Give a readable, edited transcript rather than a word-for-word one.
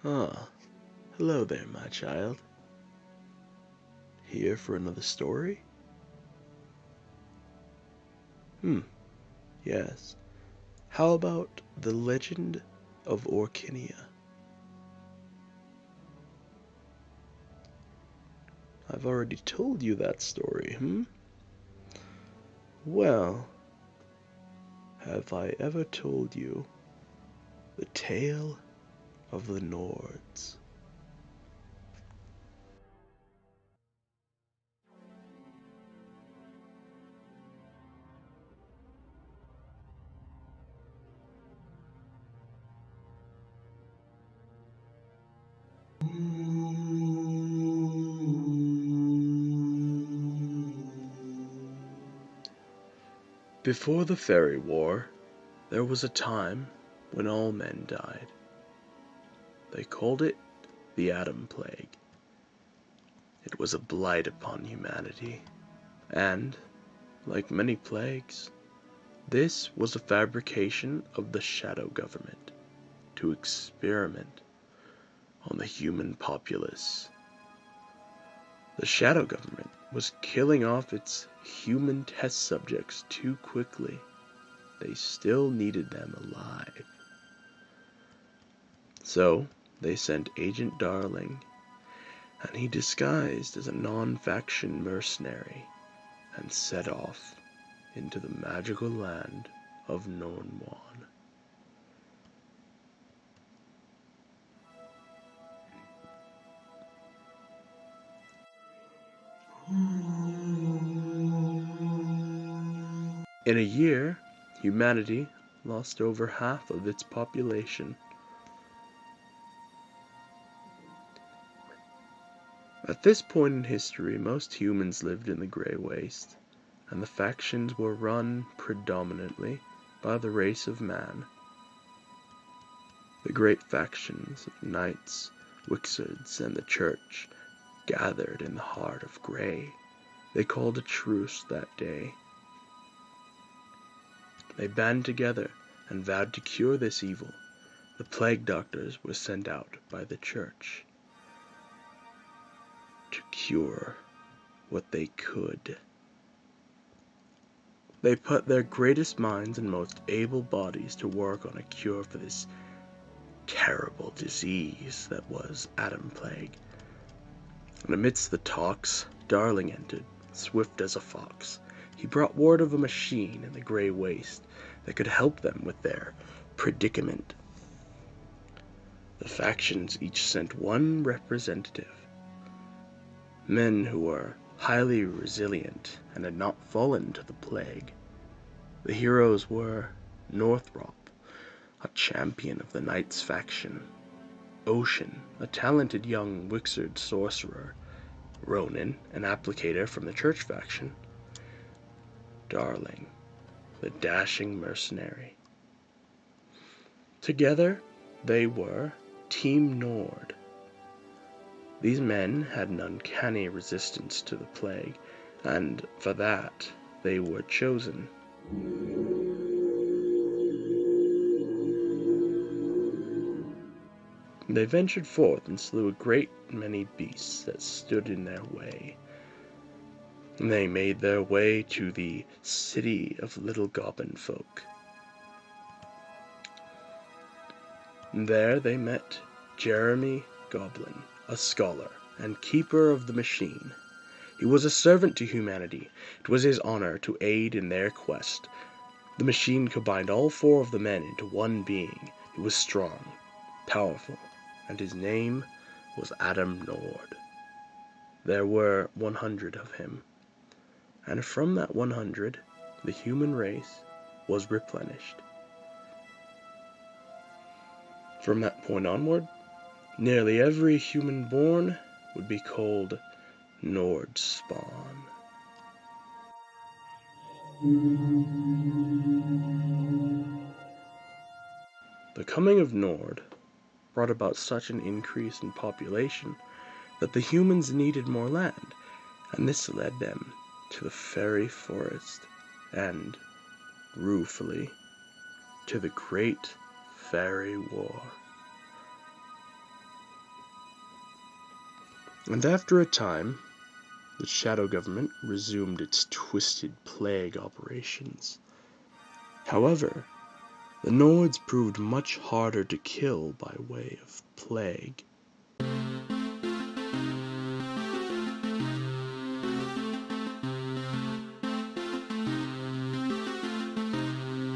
Ah, hello there, my child. Here for another story? Yes. How about the legend of Orkinia? I've already told you that story. Well, have I ever told you the tale of the Nords? Before the Fairy War, there was a time when all men died. They called it the Atom Plague. It was a blight upon humanity, and, like many plagues, this was a fabrication of the shadow government to experiment on the human populace. The shadow government was killing off its human test subjects too quickly. They still needed them alive. So they sent Agent Darling, and he disguised as a non-faction mercenary and set off into the magical land of NORD. In a year, humanity lost over half of its population. At this point in history, most humans lived in the Grey Waste, and the factions were run predominantly by the race of man. The great factions of knights, wizards, and the church gathered in the heart of Grey. They called a truce that day. They band together and vowed to cure this evil. The plague doctors were sent out by the church to cure what they could. They put their greatest minds and most able bodies to work on a cure for this terrible disease that was Atom Plague. And amidst the talks, Darling entered, swift as a fox. He brought word of a machine in the Grey Waste that could help them with their predicament. The factions each sent one representative. Men who were highly resilient and had not fallen to the plague. The heroes were Northrop, a champion of the Knights faction, Ocean, a talented young wizard sorcerer, Ronan, an applicator from the Church faction, Darling, the dashing mercenary. Together, they were Team NORD. These men had an uncanny resistance to the plague, and for that they were chosen. They ventured forth and slew a great many beasts that stood in their way. They made their way to the city of little goblin folk. There they met Jeremy Goblin, a scholar and keeper of the machine. He was a servant to humanity. It was his honor to aid in their quest. The machine combined all four of the men into one being. He was strong, powerful, and his name was Adam NORD. There were 100 of him, and from that 100, the human race was replenished. From that point onward, nearly every human born would be called NORD spawn. The coming of NORD brought about such an increase in population that the humans needed more land, and this led them to the fairy forest and, ruefully, to the Great Fairy War. And after a time, the shadow government resumed its twisted plague operations. However, the NORDs proved much harder to kill by way of plague.